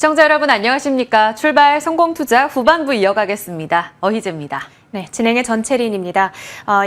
시청자 여러분 안녕하십니까? 출발 성공투자 후반부 이어가겠습니다. 어희재입니다. 네, 진행의 전채린입니다.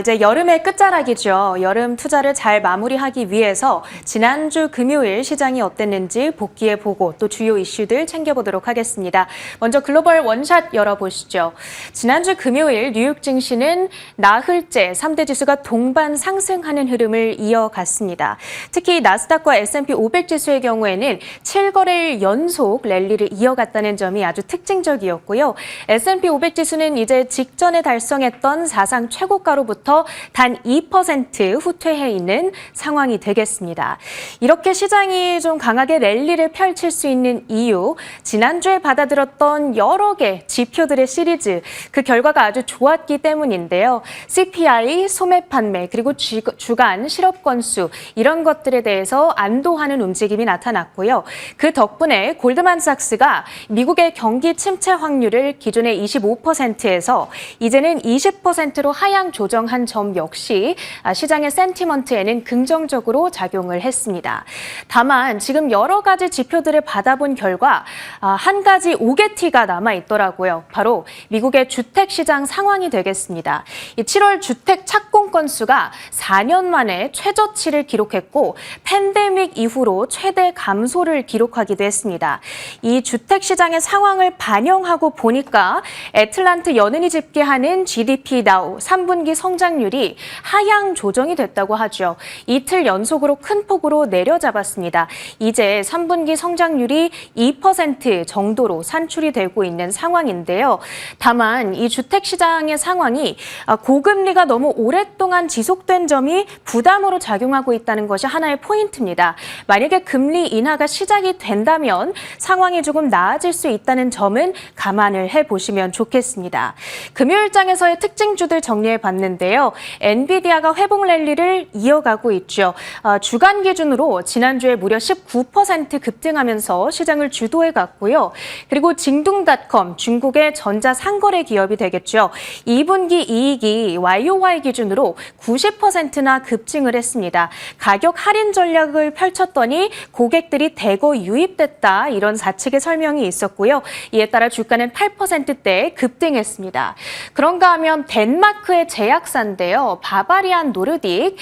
이제 여름의 끝자락이죠. 여름 투자를 잘 마무리하기 위해서 지난주 금요일 시장이 어땠는지 복귀해보고 또 주요 이슈들 챙겨보도록 하겠습니다. 먼저 글로벌 원샷 열어보시죠. 지난주 금요일 뉴욕 증시는 나흘째 3대 지수가 동반 상승하는 흐름을 이어갔습니다. 특히 나스닥과 S&P 500 지수의 경우에는 7거래일 연속 랠리를 이어갔다는 점이 아주 특징적이었고요. S&P 500 지수는 이제 직전에 달성했던 사상 최고가로부터 단 2% 후퇴해 있는 상황이 되겠습니다. 이렇게 시장이 좀 강하게 랠리를 펼칠 수 있는 이유, 지난주에 받아들었던 여러 개 지표들의 시리즈, 그 결과가 아주 좋았기 때문인데요. CPI, 소매 판매, 그리고 주간 실업 건수, 이런 것들에 대해서 안도하는 움직임이 나타났고요. 그 덕분에 골드만삭스가 미국의 경기 침체 확률을 기존의 25%에서 이제는 20%로 하향 조정한 점 역시 시장의 센티먼트에는 긍정적으로 작용을 했습니다. 다만 지금 여러 가지 지표들을 받아본 결과 한 가지 오개티가 남아있더라고요. 바로 미국의 주택시장 상황이 되겠습니다. 7월 주택 착공 건수가 4년 만에 최저치를 기록했고 팬데믹 이후로 최대 감소를 기록하기도 했습니다. 이 주택시장의 상황을 반영하고 보니까 애틀란트 연은이 집계하는 GDP 다우 3분기 성장률이 하향 조정이 됐다고 하죠. 이틀 연속으로 큰 폭으로 내려잡았습니다. 이제 3분기 성장률이 2% 정도로 산출이 되고 있는 상황인데요. 다만 이 주택시장의 상황이 고금리가 너무 오랫동안 지속된 점이 부담으로 작용하고 있다는 것이 하나의 포인트입니다. 만약에 금리 인하가 시작이 된다면 상황이 조금 나아질 수 있다는 점은 감안을 해보시면 좋겠습니다. 금요일장에서의 특징주들 정리해봤는데요. 엔비디아가 회복 랠리를 이어가고 있죠. 주간 기준으로 지난주에 무려 19% 급등하면서 시장을 주도해갔고요. 그리고 징둥닷컴, 중국의 전자상거래 기업이 되겠죠. 2분기 이익이 YOY 기준으로 90%나 급증을 했습니다. 가격 할인 전략을 펼쳤더니 고객들이 대거 유입됐다, 이런 사측의 설명이 있었고요. 이에 따라 주가는 8%대 급등했습니다. 그런가 하면 덴마크의 제약사인데요. 바바리안 노르딕,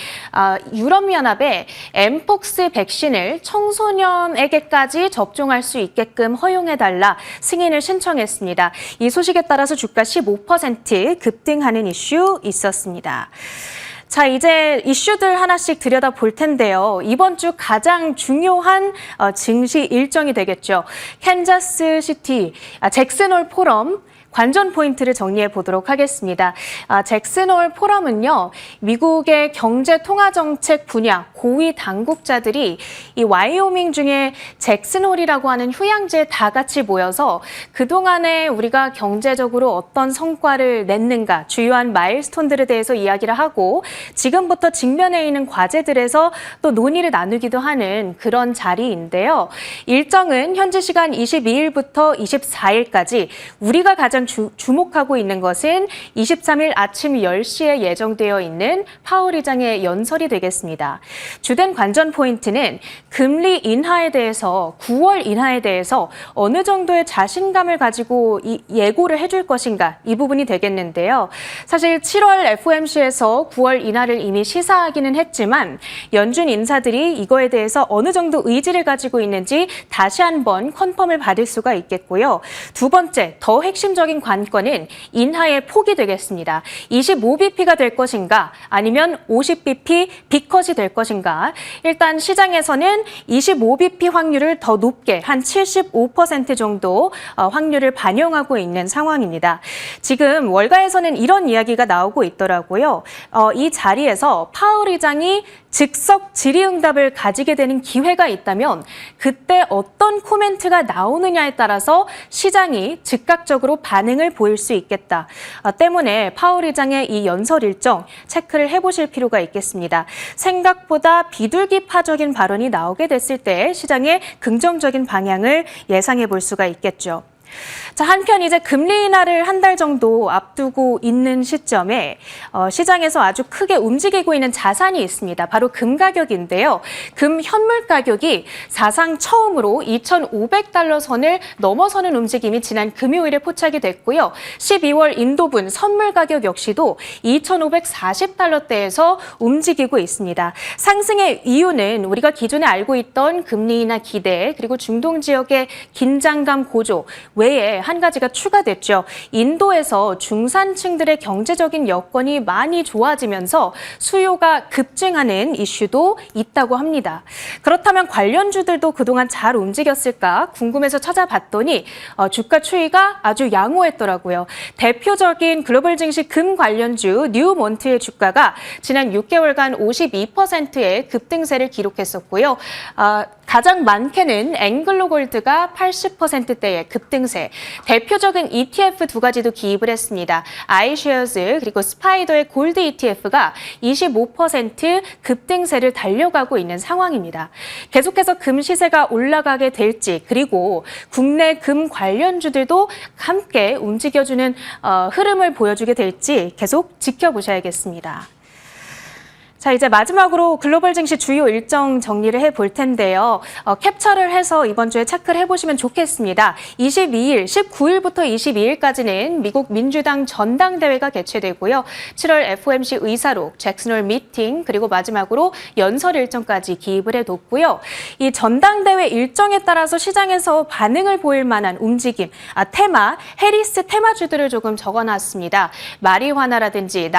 유럽연합에 엠폭스 백신을 청소년에게까지 접종할 수 있게끔 허용해달라 승인을 신청했습니다. 이 소식에 따라서 주가 15% 급등하는 이슈 있었습니다. 자, 이제 이슈들 하나씩 들여다볼 텐데요. 이번 주 가장 중요한 증시 일정이 되겠죠. 캔자스시티 잭슨홀 포럼 관전 포인트를 정리해 보도록 하겠습니다. 잭슨홀 포럼은요, 미국의 경제 통화 정책 분야 고위 당국자들이 이 와이오밍 중에 잭슨홀이라고 하는 휴양지에 다 같이 모여서 그동안에 우리가 경제적으로 어떤 성과를 냈는가, 주요한 마일스톤들에 대해서 이야기를 하고 지금부터 직면해 있는 과제들에서 또 논의를 나누기도 하는 그런 자리인데요. 일정은 현지 시간 22일부터 24일까지 우리가 가장 주목하고 있는 것은 23일 아침 10시에 예정되어 있는 파월 의장의 연설이 되겠습니다. 주된 관전 포인트는 금리 인하에 대해서, 9월 인하에 대해서 어느 정도의 자신감을 가지고 예고를 해줄 것인가, 이 부분이 되겠는데요. 사실 7월 FOMC에서 9월 인하를 이미 시사하기는 했지만 연준 인사들이 이거에 대해서 어느 정도 의지를 가지고 있는지 다시 한번 컨펌을 받을 수가 있겠고요. 두 번째, 더 핵심적인 관건은 인하의 폭이 되겠습니다. 25bp가 될 것인가, 아니면 50bp 빅컷이 될 것인가. 일단 시장에서는 25bp 확률을 더 높게 한 75% 정도 확률을 반영하고 있는 상황입니다. 지금 월가에서는 이런 이야기가 나오고 있더라고요. 이 자리에서 파월 의장이 즉석 질의응답을 가지게 되는 기회가 있다면 그때 어떤 코멘트가 나오느냐에 따라서 시장이 즉각적으로 반응을 보일 수 있겠다. 때문에 파월 의장의 이 연설 일정 체크를 해보실 필요가 있겠습니다. 생각보다 비둘기파적인 발언이 나오게 됐을 때 시장의 긍정적인 방향을 예상해 볼 수가 있겠죠. 자, 한편 이제 금리 인하를 한 달 정도 앞두고 있는 시점에 시장에서 아주 크게 움직이고 있는 자산이 있습니다. 바로 금 가격인데요. 금 현물 가격이 사상 처음으로 2,500달러 선을 넘어서는 움직임이 지난 금요일에 포착이 됐고요. 12월 인도분 선물 가격 역시도 2,540달러대에서 움직이고 있습니다. 상승의 이유는 우리가 기존에 알고 있던 금리 인하 기대 그리고 중동 지역의 긴장감 고조 외에 한 가지가 추가됐죠. 인도에서 중산층들의 경제적인 여건이 많이 좋아지면서 수요가 급증하는 이슈도 있다고 합니다. 그렇다면 관련주들도 그동안 잘 움직였을까 궁금해서 찾아봤더니 주가 추이가 아주 양호했더라고요. 대표적인 글로벌 증시 금 관련주 뉴몬트의 주가가 지난 6개월간 52%의 급등세를 기록했었고요. 가장 많게는 앵글로골드가 80%대의 급등세, 대표적인 ETF 두 가지도 기입을 했습니다. 아이쉐어즈 그리고 스파이더의 골드 ETF가 25% 급등세를 달려가고 있는 상황입니다. 계속해서 금 시세가 올라가게 될지 그리고 국내 금 관련주들도 함께 움직여주는 흐름을 보여주게 될지 계속 지켜보셔야겠습니다. 자, 이제 마지막으로 글로벌 증시 주요 일정 정리를 해볼 텐데요. 캡처를 해서 이번 주에 체크를 해보시면 좋겠습니다. 19일부터 22일까지는 미국 민주당 전당대회가 개최되고요. 7월 FOMC 의사록, 잭슨홀 미팅, 그리고 마지막으로 연설 일정까지 기입을 해뒀고요. 이 전당대회 일정에 따라서 시장에서 반응을 보일 만한 움직임, 테마, 해리스 테마주들을 조금 적어놨습니다. 마리화나라든지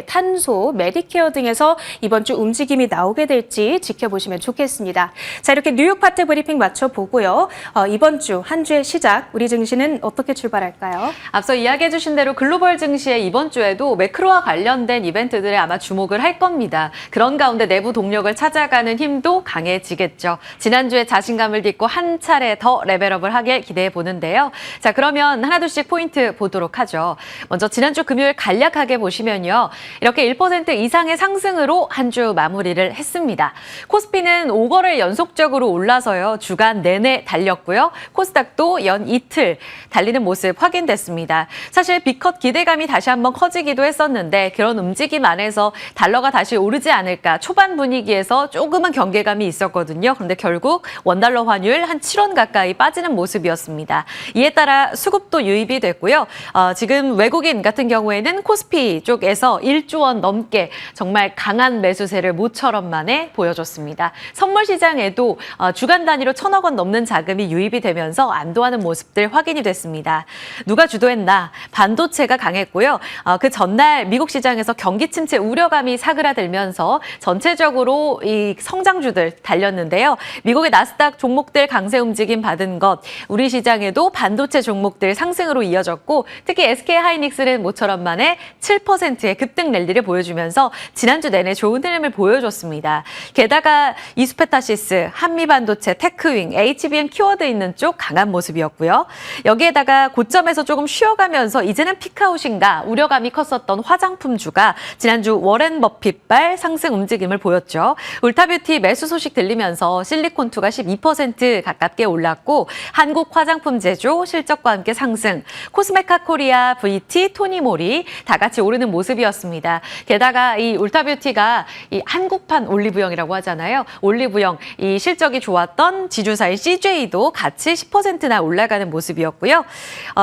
탄소, 메디케어 등에서 이번 주 움직임이 나오게 될지 지켜보시면 좋겠습니다. 자, 이렇게 뉴욕 파트 브리핑 마쳐보고요. 이번 주, 한 주의 시작, 우리 증시는 어떻게 출발할까요? 앞서 이야기해 주신 대로 글로벌 증시의 이번 주에도 매크로와 관련된 이벤트들에 아마 주목을 할 겁니다. 그런 가운데 내부 동력을 찾아가는 힘도 강해지겠죠. 지난주에 자신감을 딛고 한 차례 더 레벨업을 하길 기대해 보는데요. 자, 그러면 하나둘씩 포인트 보도록 하죠. 먼저 지난주 금요일 간략하게 보시면요. 이렇게 1% 이상의 상승으로 한 주 마무리를 했습니다. 코스피는 5거래일 연속적으로 올라서요. 주간 내내 달렸고요. 코스닥도 연 이틀 달리는 모습 확인됐습니다. 사실 빅컷 기대감이 다시 한번 커지기도 했었는데 그런 움직임 안에서 달러가 다시 오르지 않을까 초반 분위기에서 조금은 경계감이 있었거든요. 그런데 결국 원달러 환율 한 7원 가까이 빠지는 모습이었습니다. 이에 따라 수급도 유입이 됐고요. 지금 외국인 같은 경우에는 코스피 쪽에서 1조 원 넘게 정말 강한 매수세를 모처럼 만에 보여줬습니다. 선물 시장에도 주간 단위로 1,000억 원 넘는 자금이 유입이 되면서 안도하는 모습들 확인이 됐습니다. 누가 주도했나? 반도체가 강했고요. 그 전날 미국 시장에서 경기 침체 우려감이 사그라들면서 전체적으로 이 성장주들 달렸는데요. 미국의 나스닥 종목들 강세 움직임 받은 것, 우리 시장에도 반도체 종목들 상승으로 이어졌고 특히 SK하이닉스는 모처럼 만에 7%의 급등 랠리를 보여주면서 지난주 내내 좋은 흐름을 보여줬습니다. 게다가 이수페타시스, 한미반도체, 테크윙, HBM 키워드 있는 쪽 강한 모습이었고요. 여기에다가 고점에서 조금 쉬어가면서 이제는 피크아웃인가 우려감이 컸었던 화장품주가 지난주 워렌 버핏발 상승 움직임을 보였죠. 울타뷰티 매수 소식 들리면서 실리콘투가 12% 가깝게 올랐고 한국 화장품 제조 실적과 함께 상승, 코스메카 코리아, VT, 토니모리 다 같이 오르는 모습이었습니다. 게다가 이 울타뷰티가 이 한국판 올리브영이라고 하잖아요. 올리브영 이 실적이 좋았던 지주사인 CJ도 같이 10%나 올라가는 모습이었고요.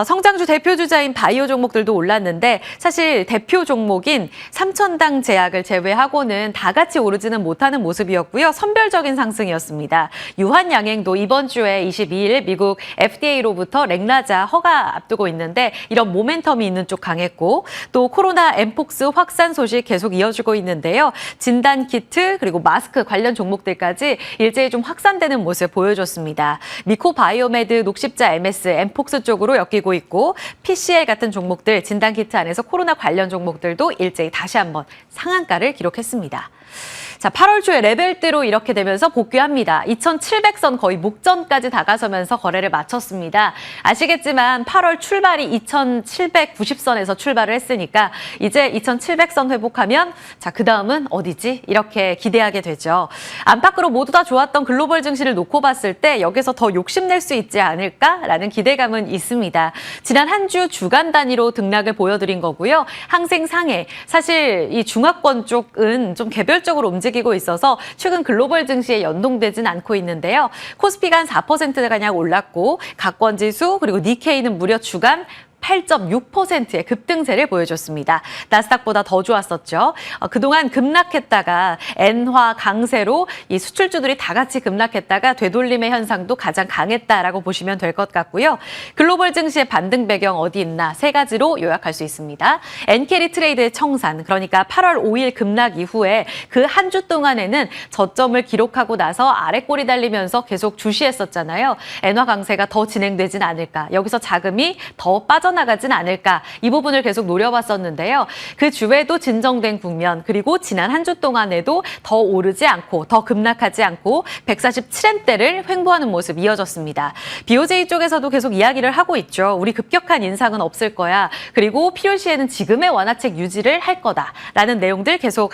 성장주 대표 주자인 바이오 종목들도 올랐는데 사실 대표 종목인 삼천당 제약을 제외하고는 다 같이 오르지는 못하는 모습이었고요. 선별적인 상승이었습니다. 유한양행도 이번 주에 22일 미국 FDA로부터 렉라자 허가 앞두고 있는데 이런 모멘텀이 있는 쪽 강했고 또 코로나 엠폭스 확산 소식 계속 이어지고 있는데요. 진단키트 그리고 마스크 관련 종목들까지 일제히 좀 확산되는 모습 보여줬습니다. 미코바이오메드, 녹십자 MS, 엠폭스 쪽으로 엮이고 있고 PCL 같은 종목들 진단키트 안에서 코로나 관련 종목들도 일제히 다시 한번 상한가를 기록했습니다. 자, 8월 초에 레벨대로 이렇게 되면서 복귀합니다. 2,700선 거의 목전까지 다가서면서 거래를 마쳤습니다. 아시겠지만 8월 출발이 2,790선에서 출발을 했으니까 이제 2,700선 회복하면 자, 그 다음은 어디지? 이렇게 기대하게 되죠. 안팎으로 모두 다 좋았던 글로벌 증시를 놓고 봤을 때 여기서 더 욕심낼 수 있지 않을까라는 기대감은 있습니다. 지난 한 주 주간 단위로 등락을 보여드린 거고요. 항생 상해, 사실 이 중화권 쪽은 좀 개별적으로 움직이고 있어서 최근 글로벌 증시에 연동되진 않고 있는데요. 코스피가 한 4%가량 올랐고 각권 지수 그리고 니케이는 무려 주간 8.6%의 급등세를 보여줬습니다. 나스닥보다 더 좋았었죠. 그동안 급락했다가 엔화 강세로 이 수출주들이 다 같이 급락했다가 되돌림의 현상도 가장 강했다라고 보시면 될 것 같고요. 글로벌 증시의 반등 배경 어디 있나 세 가지로 요약할 수 있습니다. 엔캐리 트레이드의 청산, 그러니까 8월 5일 급락 이후에 그 한 주 동안에는 저점을 기록하고 나서 아래 꼬리 달리면서 계속 주시했었잖아요. 엔화 강세가 더 진행되진 않을까. 여기서 자금이 더 빠져나가진 않을까. 이 부분을 계속 노려봤었는데요. 그 주에도 진정된 국면, 그리고 지난 한 주 동안에도 더 오르지 않고 더 급락하지 않고 147엔대를 횡보하는 모습 이어졌습니다. BOJ 쪽에서도 계속 이야기를 하고 있죠. 우리 급격한 인상은 없을 거야. 그리고 필요시에는 지금의 완화책 유지를 할 거다라는 내용들 계속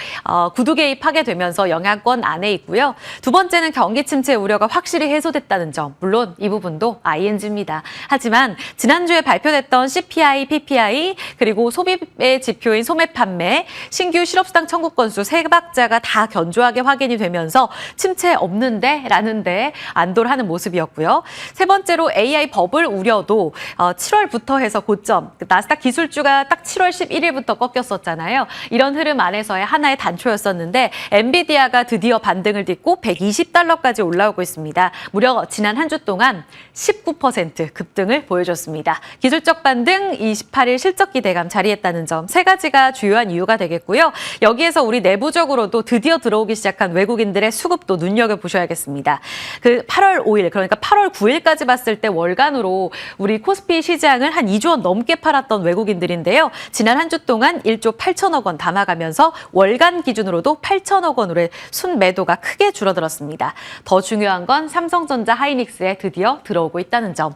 구두 개입하게 되면서 영향권 안에 있고요. 두 번째는 경기 침체 우려가 확실히 해소됐다는 점. 물론 이 부분도 ING입니다. 하지만 지난주에 발표됐던 CPI, PPI, 그리고 소비의 지표인 소매 판매, 신규 실업수당 청구 건수 세 박자가 다 견조하게 확인이 되면서 침체 없는데? 라는 데 안도를 하는 모습이었고요. 세 번째로 AI 버블 우려도 7월부터 해서 고점, 나스닥 기술주가 딱 7월 11일부터 꺾였었잖아요. 이런 흐름 안에서의 하나의 단초였었는데 엔비디아가 드디어 반등을 딛고 $120까지 올라오고 있습니다. 무려 지난 한 주 동안 19% 급등을 보여줬습니다. 기술적 반등, 28일 실적 기대감 자리했다는 점 세 가지가 주요한 이유가 되겠고요. 여기에서 우리 내부적으로도 드디어 들어오기 시작한 외국인들의 수급도 눈여겨보셔야겠습니다. 그 8월 5일, 그러니까 8월 9일까지 봤을 때 월간으로 우리 코스피 시장을 한 2조 원 넘게 팔았던 외국인들인데요. 지난 한 주 동안 1조 8천억 원 담아가면서 월간 기준으로도 8천억 원으로의 순매도가 크게 줄어들었습니다. 더 중요한 건 삼성전자 하이닉스에 드디어 들어오고 있다는 점.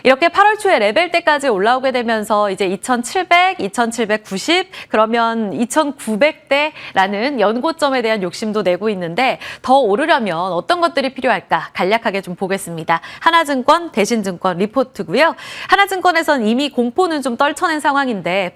이렇게 8월 초에 레벨대까지 올라오게 되면서 이제 2,700, 2,790, 그러면 2,900대라는 연고점에 대한 욕심도 내고 있는데 더 오르려면 어떤 것들이 필요할까 간략하게 좀 보겠습니다. 하나증권, 대신증권 리포트고요. 하나증권에선 이미 공포는 좀 떨쳐낸 상황인데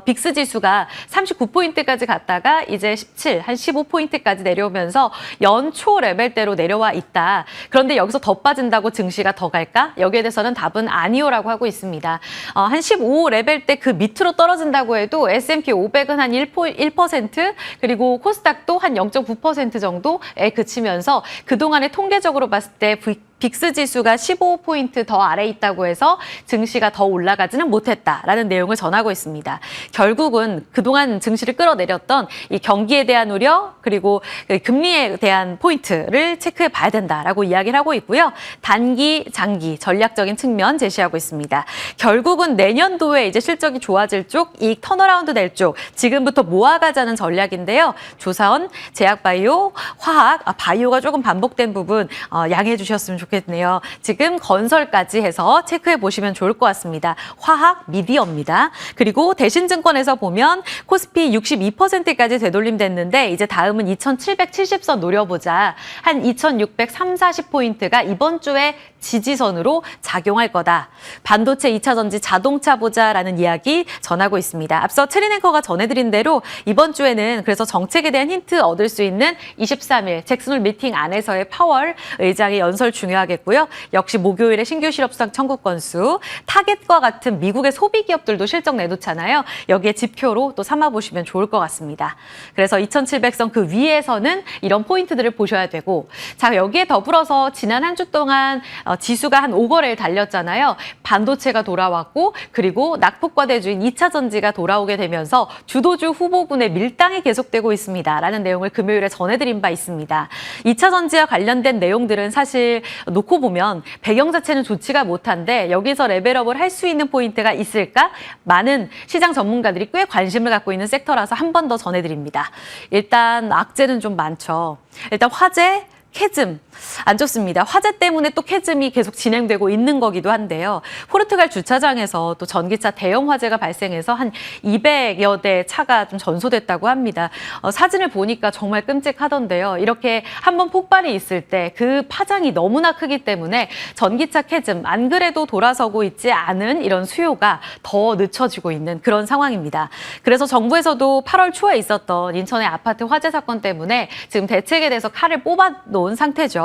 빅스 지수가 39포인트까지 갔다가 이제 17, 한 15포인트까지 내려오면서 연초 레벨대로 내려와 있다. 그런데 여기서 더 빠진다고 증시가 더 갈까? 여기에 대해서는 답은 아니오라고 하고 있습니다. 한 15 레벨대 그 밑으로 떨어진다고 해도 S&P 500은 한 1%, 그리고 코스닥도 한 0.9% 정도에 그치면서 그동안에 통계적으로 봤을 때 빅스 지수가 15포인트 더 아래에 있다고 해서 증시가 더 올라가지는 못했다라는 내용을 전하고 있습니다. 결국은 그동안 증시를 끌어내렸던 이 경기에 대한 우려 그리고 금리에 대한 포인트를 체크해 봐야 된다라고 이야기를 하고 있고요. 단기, 장기 전략적인 측면 제시하고 있습니다. 결국은 내년도에 이제 실적이 좋아질 쪽, 이익 턴어라운드 될 쪽 지금부터 모아가자는 전략인데요. 조사원, 제약바이오, 화학, 바이오가 조금 반복된 부분 양해해 주셨으면 좋겠네요. 지금 건설까지 해서 체크해 보시면 좋을 것 같습니다. 화학, 미디어입니다. 그리고 대신증권에서 보면 코스피 62%까지 되돌림됐는데 이제 다음은 2,770선 노려보자. 한 2,630, 40포인트가 이번 주에 지지선으로 작용할 거다. 반도체 2차 전지 자동차 보자라는 이야기 전하고 있습니다. 앞서 트리랭커가 전해드린 대로 이번 주에는 그래서 정책에 대한 힌트 얻을 수 있는 23일 잭슨홀 미팅 안에서의 파월 의장의 연설 중요하겠고요. 역시 목요일에 신규 실업수당 청구 건수, 타겟과 같은 미국의 소비 기업들도 실적 내놓잖아요. 여기에 지표로 또 삼아보시면 좋을 것 같습니다. 그래서 2,700선 그 위에서는 이런 포인트들을 보셔야 되고, 자 여기에 더불어서 지난 한 주 동안 지수가 한 5거래일 달렸잖아요. 반도체가 돌아왔고 그리고 낙폭과대주인 2차 전지가 돌아오게 되면서 주도주 후보군의 밀당이 계속되고 있습니다. 라는 내용을 금요일에 전해드린 바 있습니다. 2차 전지와 관련된 내용들은 사실 놓고 보면 배경 자체는 좋지가 못한데 여기서 레벨업을 할 수 있는 포인트가 있을까? 많은 시장 전문가들이 꽤 관심을 갖고 있는 섹터라서 한 번 더 전해드립니다. 일단 악재는 좀 많죠. 일단 화재, 캐즘 안 좋습니다. 화재 때문에 또 캐즘이 계속 진행되고 있는 거기도 한데요. 포르투갈 주차장에서 또 전기차 대형 화재가 발생해서 한 200여 대 차가 좀 전소됐다고 합니다. 사진을 보니까 정말 끔찍하던데요. 이렇게 한번 폭발이 있을 때 그 파장이 너무나 크기 때문에 전기차 캐즘, 안 그래도 돌아서고 있지 않은 이런 수요가 더 늦춰지고 있는 그런 상황입니다. 그래서 정부에서도 8월 초에 있었던 인천의 아파트 화재 사건 때문에 지금 대책에 대해서 칼을 뽑아놓은 상태죠.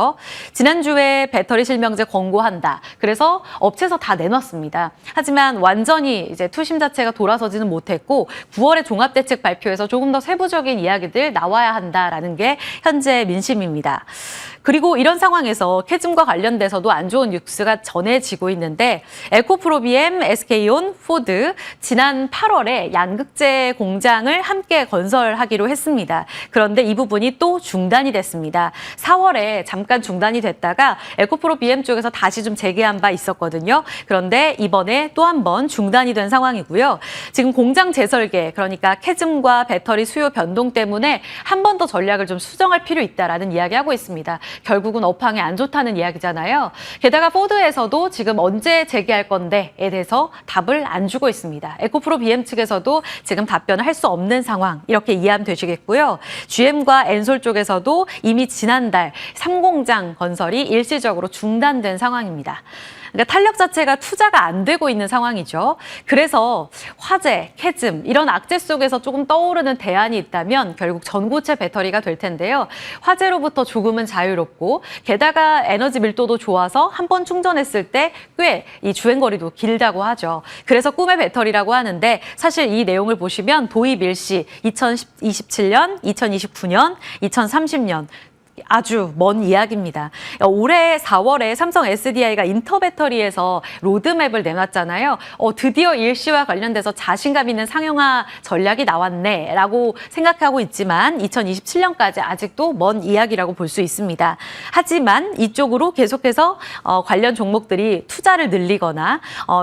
지난주에 배터리 실명제 권고한다. 그래서 업체에서 다 내놨습니다. 하지만 완전히 이제 투심 자체가 돌아서지는 못했고 9월에 종합대책 발표에서 조금 더 세부적인 이야기들 나와야 한다라는 게 현재 민심입니다. 그리고 이런 상황에서 캐즘과 관련돼서도 안 좋은 뉴스가 전해지고 있는데 에코프로비엠, SK온, 포드 지난 8월에 양극재 공장을 함께 건설하기로 했습니다. 그런데 이 부분이 또 중단이 됐습니다. 4월에 잠깐 중단이 됐다가 에코프로비엠 쪽에서 다시 좀 재개한 바 있었거든요. 그런데 이번에 또 한 번 중단이 된 상황이고요. 지금 공장 재설계, 그러니까 캐즘과 배터리 수요 변동 때문에 한 번 더 전략을 좀 수정할 필요 있다라는 이야기하고 있습니다. 결국은 업황이 안 좋다는 이야기잖아요. 게다가 포드에서도 지금 언제 재개할 건데에 대해서 답을 안 주고 있습니다. 에코프로 BM 측에서도 지금 답변을 할 수 없는 상황, 이렇게 이해하면 되시겠고요. GM과 엔솔 쪽에서도 이미 지난달 3공장 건설이 일시적으로 중단된 상황입니다. 그러니까 탄력 자체가 투자가 안 되고 있는 상황이죠. 그래서 화재, 캐즘 이런 악재 속에서 조금 떠오르는 대안이 있다면 결국 전고체 배터리가 될 텐데요. 화재로부터 조금은 자유롭고 게다가 에너지 밀도도 좋아서 한 번 충전했을 때 꽤 이 주행거리도 길다고 하죠. 그래서 꿈의 배터리라고 하는데 사실 이 내용을 보시면 도입 일시 2027년, 2029년, 2030년 아주 먼 이야기입니다. 올해 4월에 삼성 SDI가 인터배터리에서 로드맵을 내놨잖아요. 드디어 일시와 관련돼서 자신감 있는 상용화 전략이 나왔네라고 생각하고 있지만 2027년까지 아직도 먼 이야기라고 볼 수 있습니다. 하지만 이쪽으로 계속해서 관련 종목들이 투자를 늘리거나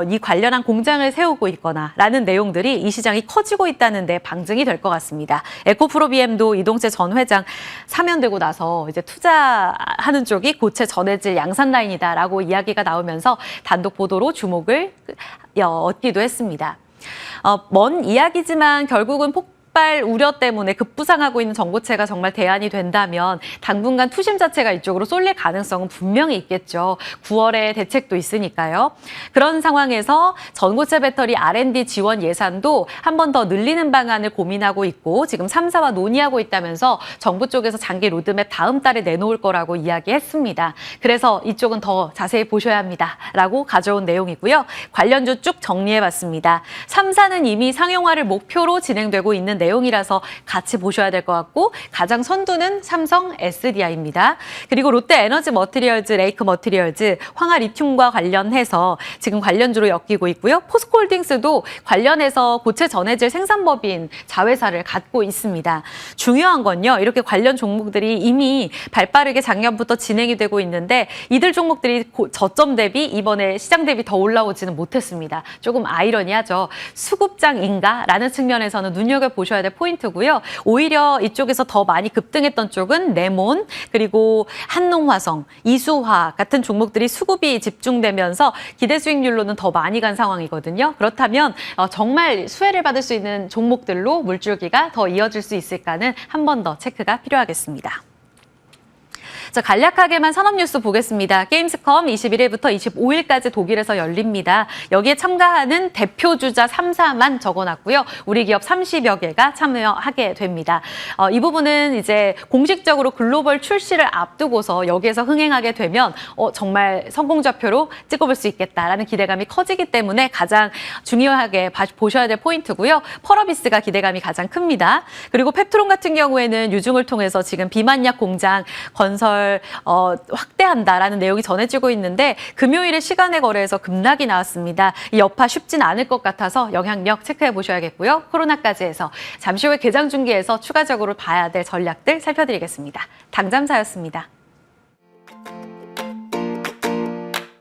이 관련한 공장을 세우고 있거나 라는 내용들이 이 시장이 커지고 있다는 데 방증이 될 것 같습니다. 에코프로비엠도 이동재 전 회장 사면되고 나서 이제 투자하는 쪽이 고체 전해질 양산 라인이다라고 이야기가 나오면서 단독 보도로 주목을 얻기도 했습니다. 먼 이야기지만 결국은 폭발 우려 때문에 급부상하고 있는 전고체가 정말 대안이 된다면 당분간 투심 자체가 이쪽으로 쏠릴 가능성은 분명히 있겠죠. 9월에 대책도 있으니까요. 그런 상황에서 전고체 배터리 R&D 지원 예산도 한 번 더 늘리는 방안을 고민하고 있고 지금 3사와 논의하고 있다면서 정부 쪽에서 장기 로드맵 다음 달에 내놓을 거라고 이야기했습니다. 그래서 이쪽은 더 자세히 보셔야 합니다라고 가져온 내용이고요. 관련주 쭉 정리해봤습니다. 3사는 이미 상용화를 목표로 진행되고 있는 내용이라서 같이 보셔야 될 것 같고 가장 선두는 삼성 SDI입니다. 그리고 롯데 에너지 머티리얼즈, 레이크 머티리얼즈, 황하 리튬과 관련해서 지금 관련주로 엮이고 있고요. 포스코홀딩스도 관련해서 고체 전해질 생산법인 자회사를 갖고 있습니다. 중요한 건요. 이렇게 관련 종목들이 이미 발빠르게 작년부터 진행이 되고 있는데 이들 종목들이 저점 대비 이번에 시장 대비 더 올라오지는 못했습니다. 조금 아이러니하죠. 수급장인가라는 측면에서는 눈여겨보셔야 될 포인트고요. 오히려 이쪽에서 더 많이 급등했던 쪽은 레몬, 그리고 한농화성, 이수화 같은 종목들이 수급이 집중되면서 기대 수익률로는 더 많이 간 상황이거든요. 그렇다면 정말 수혜를 받을 수 있는 종목들로 물줄기가 더 이어질 수 있을까는 한 번 더 체크가 필요하겠습니다. 자, 간략하게만 산업 뉴스 보겠습니다. 게임스컴 21일부터 25일까지 독일에서 열립니다. 여기에 참가하는 대표주자 3사만 적어놨고요. 우리 기업 30여 개가 참여하게 됩니다. 이 부분은 이제 공식적으로 글로벌 출시를 앞두고서 여기에서 흥행하게 되면 정말 성공좌표로 찍어볼 수 있겠다라는 기대감이 커지기 때문에 가장 중요하게 보셔야 될 포인트고요. 펄어비스가 기대감이 가장 큽니다. 그리고 펩트론 같은 경우에는 유중을 통해서 지금 비만약 공장 건설 동력을 확대한다라는 내용이 전해지고 있는데 금요일에 시간의 거래에서 급락이 나왔습니다. 이 여파 쉽진 않을 것 같아서 영향력 체크해 보셔야겠고요. 코로나까지 해서 잠시 후에 개장 중기에서 추가적으로 봐야 될 전략들 살펴드리겠습니다. 당잠사였습니다.